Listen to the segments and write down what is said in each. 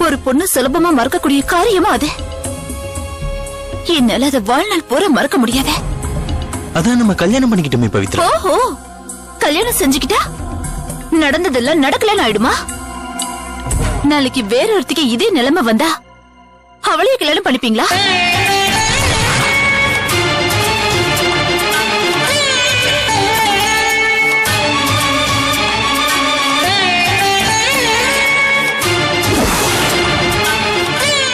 ஒரு பொண்ணு சுலபமா மறக்கக்கூடிய காரியமா அது. என்னால அதை வாழ்நாள் பூரா மறக்க முடியாது. அதான் நம்ம கல்யாணம் பண்ணிக்கிட்டோமே பவித்ரா. ஓஹோ, கல்யாணம் செஞ்சுக்கிட்டா நடந்ததெல்லாம் நடக்கலன்னு ஆயிடுமா? நாளைக்கு வேற ஒருத்திக்கு இதே நிலைமை வந்தா அவளையே கல்யாணம் பண்ணிப்பீங்களா?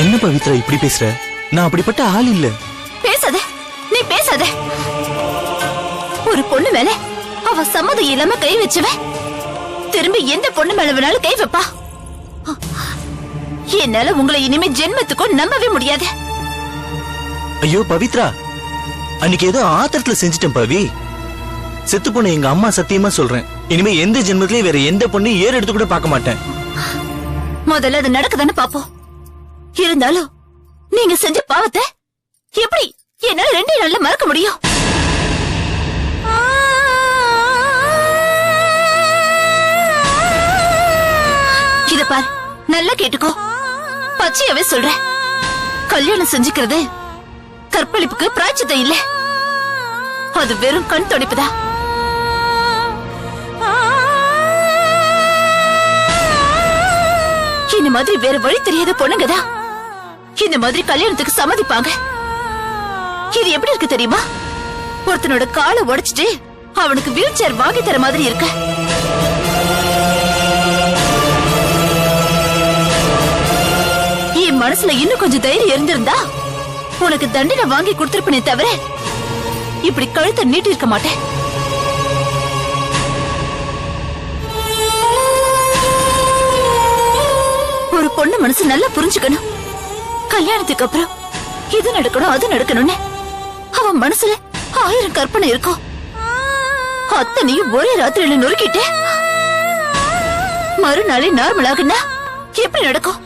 என்ன பவித்ரா இப்படி பேசுற? நான் அப்படிப்பட்ட ஆள் இல்ல. பேசாத, நீ பேசாத. ஒரு பொண்ணு மேல அவ சம்மதம் இல்லாம கை வச்சவன் திரும்பி எந்த பொண்ணு மேல வேணாலும் கை வைப்பா. என்னால உங்களை இனிமே ஜென்மத்துக்கும் நம்பவே முடியாது. ஐயோ பவித்ரா, அன்னைக்கு ஏதோ ஆத்திரத்துல செஞ்சிட்டேன் பவி. செத்து போன எங்க அம்மா சத்தியமா சொல்றேன், இனிமே எந்த ஜென்மத்திலயும் வேற எந்த பொண்ணையும் ஏறு எடுத்து கூட பார்க்க மாட்டேன். முதல்ல அது நடக்குதானே பாப்போம். இருந்தாலும் நீங்க செஞ்ச பாவத்தை எப்படி என்னால 2 நாள்ல மறக்க முடியும்? இத பார், நல்லா கேட்டுக்கோ. பச்சையாவே சொல்றேன், கல்யாணம் செஞ்சுக்கிறது கற்பழிப்புக்கு பிராய்ச்சித்தம் இல்ல. அது வெறும் கண் துடைப்புதான். இந்த மாதிரி வேற வழி தெரியாத பொண்ணுங்கதான் இந்த மாதிரி கல்யாணத்துக்கு சம்மதிப்பாங்க. இது எப்படி இருக்கு தெரியுமா? ஒருத்தனோட காலை உடைச்சிட்டு அவனுக்கு வீல் சேர் வாங்கி தர மாதிரி இருக்கு. என் மனசுல இன்னும் கொஞ்சம் தைரியம் இருந்திருந்தா உனக்கு தண்டனை வாங்கி கொடுத்திருப்பனே தவிர இப்படி கழுத்தை நீட்டி இருக்க மாட்டேன். ஒரு பொண்ணு மனசு நல்லா புரிஞ்சுக்கணும். கல்யாணத்துக்கு அப்புறம் இது நடக்கணும் அது நடக்கணும்னு அவன் மனசுல 1000 கற்பனை இருக்கும். அத்தனையும் ஒரே ராத்திரியில நொறுக்கிட்டு மறுநாளே நார்மல் ஆகுனா எப்படி நடக்கும்?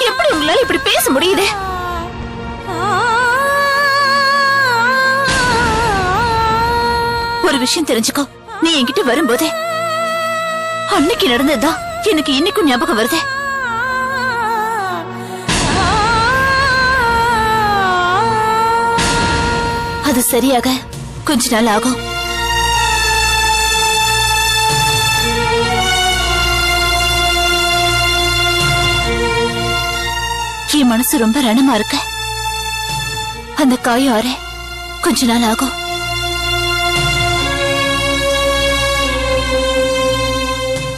எப்படி உங்களால இப்படி பேச முடியுது? ஒரு விஷயம் தெரிஞ்சுக்கோ, நீ என்கிட்ட வரும்போதே அன்னைக்கு நடந்ததுதான் எனக்கு இன்னைக்கும் ஞாபகம் வருது. அது சரியாக கொஞ்ச நாள் ஆகும். என் மனசு ரொம்ப ரணமா இருக்கு. அந்த காயம் ஆற கொஞ்ச நாள் ஆகும்.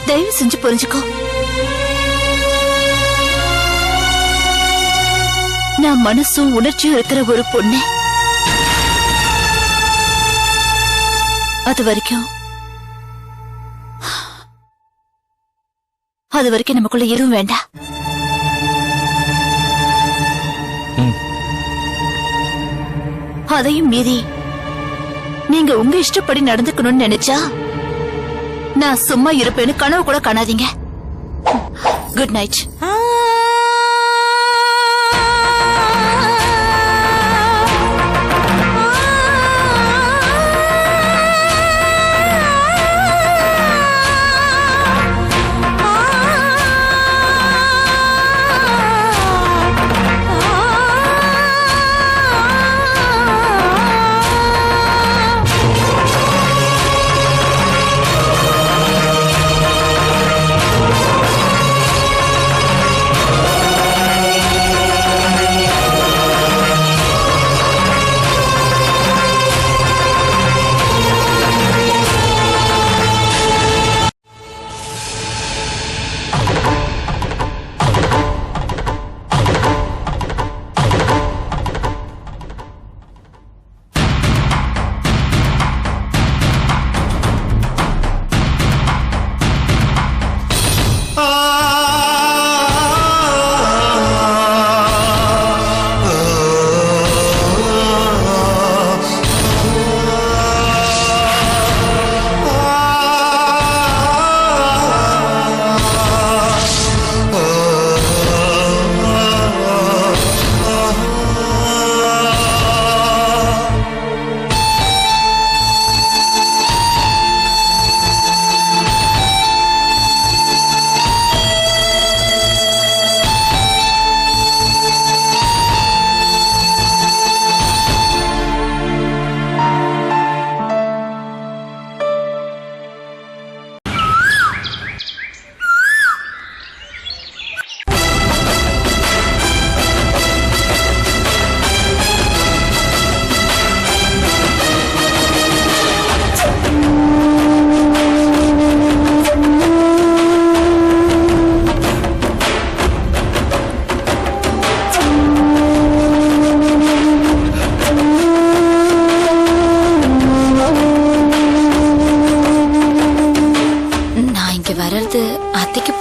தயவு செஞ்சு புரிஞ்சுக்கோ. நான் மனசும் உணர்ச்சியும் இருக்கிற ஒரு பொண்ணு. அது வரைக்கும் நமக்குள்ள எதுவும் வேண்டாம். அதையும் மீறி நீங்க உங்க இஷ்டப்படி நடந்துக்கணும்னு நினைச்சா நான் சும்மா இருப்பேன்னு கனவு கூட காணாதீங்க. Good night.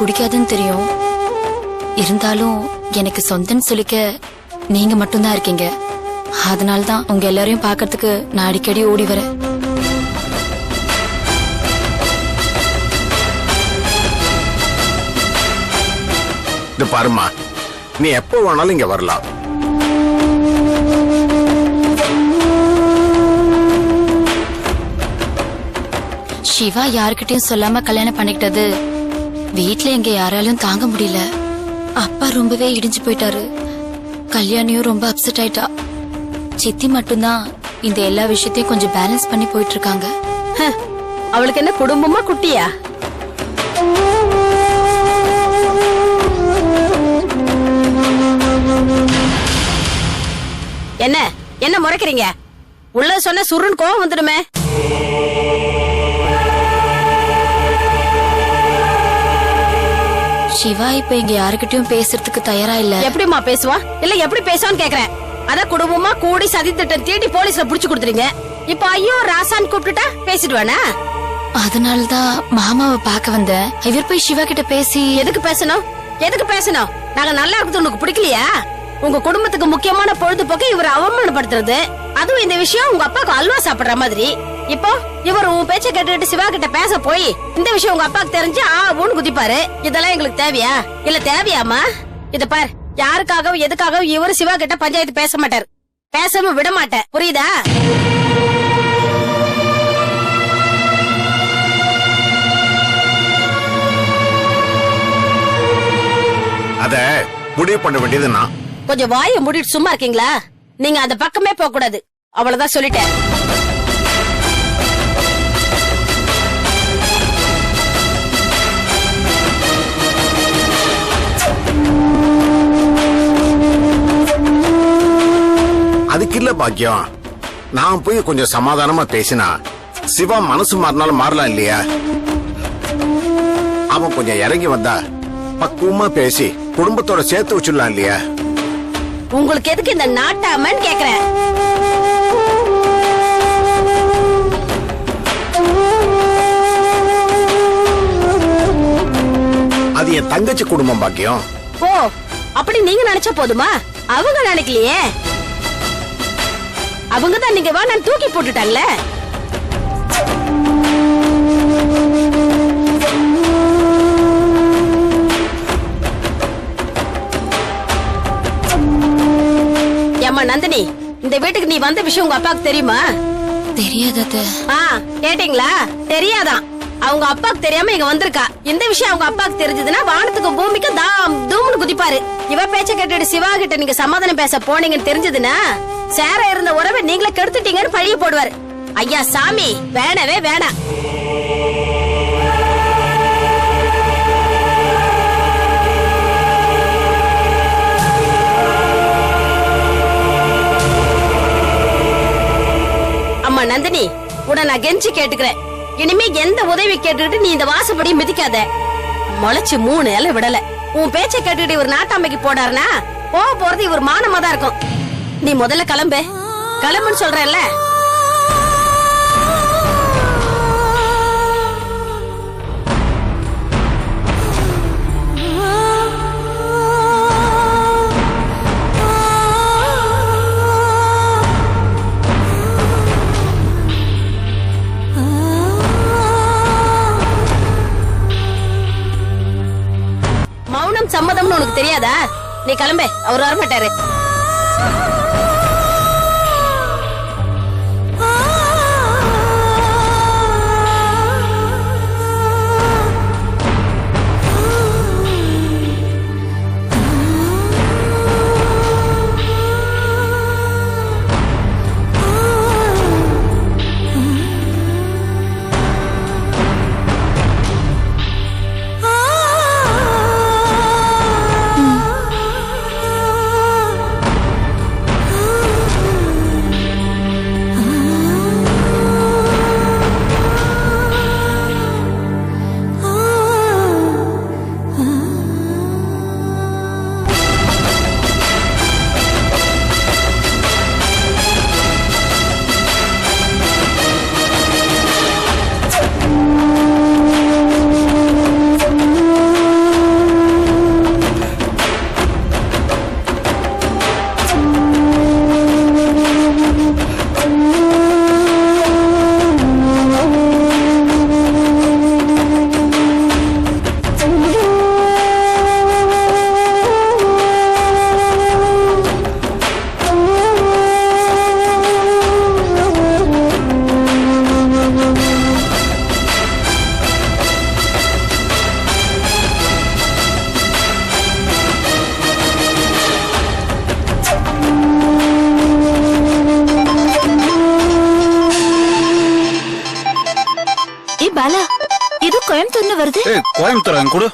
பிடிக்காதுன்னு தெரியும். இருந்தாலும் எனக்கு சொந்தன்னு சொல்லிக்க நீங்க மட்டும்தான் இருக்கீங்க. அதனாலதான் உங்க எல்லாரையும் பாக்கிறதுக்கு நான் அடிக்கடி ஓடி வரேன். பாருமா, நீ எப்போ வேணாலும் இங்க வரலாம். சிவா யாருக்கிட்டையும் சொல்லாம கல்யாணம் பண்ணிக்கிட்டது வீட்டுல எங்க யாராலையும் தாங்க முடியல. அப்பா ரொம்பவே இடிஞ்சு போயிட்டாரு. கல்யாணியும் ரொம்ப அப்செட் ஆயிட்டா. சித்தி மட்டும்தான் இந்த எல்லா விஷயத்தையும் கொஞ்சம் பேலன்ஸ் பண்ணி போயிட்டு இருக்காங்க. அவளுக்கு என்ன குடும்பமா குட்டியா? என்ன என்ன முறைக்கிறீங்க? உள்ள சொன்ன சுருன்னு கோவம் வந்துடுமே. சிவா இப்ப இங்க யாருக்கிட்டையும் பேசுறதுக்கு தயாரா இல்ல. எப்படிமா பேசுவா? இல்ல எப்படி பேசுவான்னு கேக்குறேன். அத குடும்பமா கூடி சதி திட்டம் தீட்டி போலீஸ்ல புடிச்சு கொடுத்துறீங்க. இப்ப ஐயோ ராசான்னு கூப்பிட்டுட்டா பேசிடுவானா? அதனாலதான் மாமாவை பாக்க வந்தேன். இவர் போய் சிவா கிட்ட பேசி எதுக்கு பேசணும்? எதுக்கு பேசணும்? நாங்க நல்லா இருக்குது உனக்கு பிடிக்கலையா? உங்க குடும்பத்துக்கு முக்கியமான பொழுதுபோக்கு இவர் அவமானப்படுத்துறது. அதுவும் இந்த விஷயம் உங்க அப்பாக்கு அல்வா சாப்பிடுற மாதிரி. இப்போ இவர் உன் பேச்ச கேட்டுட்டு சிவா கிட்ட பேச போய் இந்த விஷயம் உங்க அப்பாக்கு தெரிஞ்சு ஊன்னு குதிப்பாரு. இதெல்லாம் எங்களுக்கு தேவையா? இல்ல தேவையாமா? இத பார், யாருக்காகவும் எதுக்காகவும் இவர் சிவா கிட்ட பஞ்சாயத்து பேச மாட்டார். பேசாம விட மாட்டேன், புரியுதா? அத முடிவு பண்ண வேண்டியது நான். கொஞ்சம் வாயை மூடிட்டு சும்மா இருக்கீங்களா? நீங்க அந்த பக்கமே போக கூடாது. அவ்வளவுதான் சொல்லிட்டேன். அதுக்கு இல்ல பாக்கியம், நான் போய் கொஞ்சம் சமாதானமா பேசினா சிவா மனசு மாறினாலும் மாறலாம் இல்லையா? அவன் கொஞ்சம் இறங்கி வந்தா பக்குவமா பேசி குடும்பத்தோட சேர்த்து வச்சிடலாம் இல்லையா? உங்களுக்கு எதுக்கு இந்த நாட்டாமன்னு கேக்குறேன். அது என் தங்கச்சி குடும்பம் பாக்கியம். ஓ, அப்படி நீங்க நினைச்சா போதுமா? அவங்க நினைக்கலையே. அவங்கதான் நீங்க வா நான் தூக்கி போட்டுட்டாங்கல்ல. ஏம்மா நந்தினி, இந்த வீட்டுக்கு நீ வந்த விஷயம் உங்க அப்பாவுக்கு தெரியுமா? தெரியாதது. கேட்டீங்களா? தெரியாதான். அவங்க அப்பாக்கு தெரியாம இங்க வந்திருக்கா. இந்த விஷயம் அவங்க அப்பாக்கு தெரிஞ்சதுன்னா வானத்துக்கு பூமிக்கு தாம் தூம்னு குதிப்பாரு. இவ பேச்ச கேட்டுட்டு சிவா கிட்ட நீங்க சமாதானம் பேச போனீங்கன்னு தெரிஞ்சதுன்னா சேர இருந்த உறவை நீங்களே கெடுத்துட்டீங்கன்னு பழிய போடுவாரு. ஐயா சாமி, வேணவே வேணாம். அம்மா நந்தினி, உன்னை நான் கெஞ்சி கேட்டுக்கிறேன். இனிமே எந்த உதவி கேட்டுக்கிட்டு நீ இந்த வாசப்படி மிதிக்காத. முளைச்சு 3 இலை விடல. உன் பேச்ச கேட்டுக்கிட்டு இவர் நாட்டாமைக்கு போடாருனா போறது இவர் மானமா தான் இருக்கும். நீ முதல்ல கிளம்புன்னு சொல்றேன்ல. மௌனம் சம்மதம்னு உனக்கு தெரியாதா? நீ கிளம்பு, அவர் வரமாட்டாரு. கோயம்புத்தூர்னு வருது. கோயம்புத்தூர் கொடு.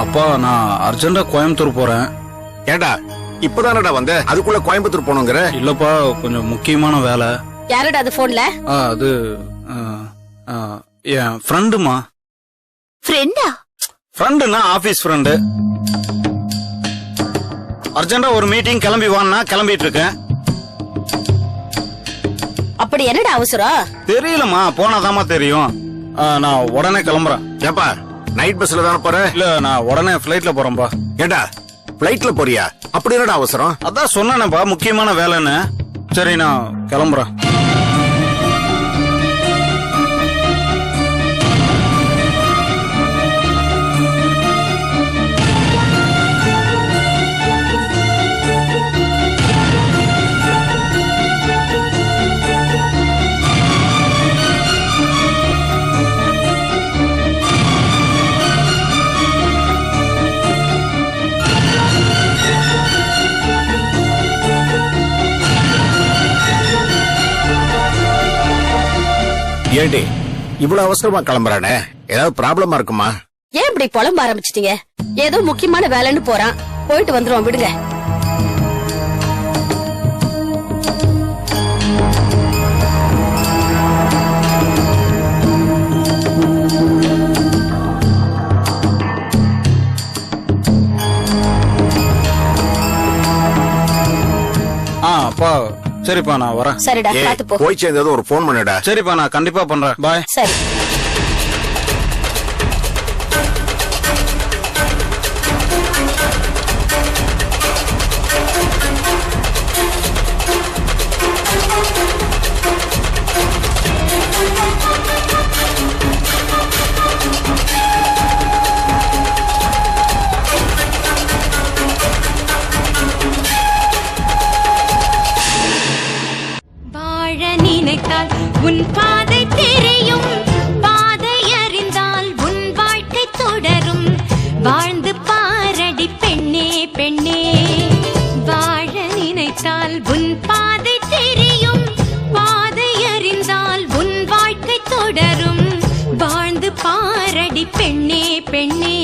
அப்பா நான் அர்ஜென்டா கோயம்புத்தூர் போறேன். ஏண்டா இப்பதானடா வந்த, அதுக்குள்ள கோயம்புத்தூர் போகணுங்கிற? இல்லப்பா கொஞ்சம் முக்கியமான வேலை. யாரடா அது போன்ல? அது என் ஃப்ரெண்டுமா. ஃப்ரெண்டா? ஃப்ரெண்டுனா ஆபீஸ் ஃப்ரெண்டு. அர்ஜென்டா ஒரு மீட்டிங் கிளம்பி வான்னா கிளம்பிட்டு இருக்கேன். அப்படி என்னடா அவசரம்? தெரியலமா, போனாதாமா தெரியும். நான் உடனே கிளம்புறேன். ஏப்பா நைட் பஸ்ல தானே போற? இல்ல நான் உடனே பிளைட்ல போறேன்பா. ஏண்டா பிளைட்ல போறியா? அப்படி என்னடா அவசரம்? அதான் சொன்னேனப்பா முக்கியமான வேலைன்னு. சரி நான் கிளம்புறேன். ஏண்டி இவ்வளவு அவசரமா கிளம்புறானே, ஏதாவது ப்ராப்ளமா இருக்குமா? ஏன் இப்படி புலம்ப ஆரம்பிச்சிட்டீங்க? ஏதோ முக்கியமான வேலைன்னு போறான், போயிட்டு வந்துருவோம், விடுங்க. அப்பா சரிப்பா நான் வரேன். சரிடா பாத்து போ. போய் சேர்ந்தது ஒரு போன் பண்ணுடா. சரிப்பா நான் கண்டிப்பா பண்றேன். பாய். சரி. உன் பாதை தெரியும், பாதை அறிந்தால் உன் வாழ்க்கை தொடரும். வாழ்ந்து பாரடி பெண்ணே பெண்ணே, வாழ நினைத்தால் உன் பாதை தெரியும், பாதை அறிந்தால் உன் வாழ்க்கை தொடரும். வாழ்ந்து பாரடி பெண்ணே பெண்ணே.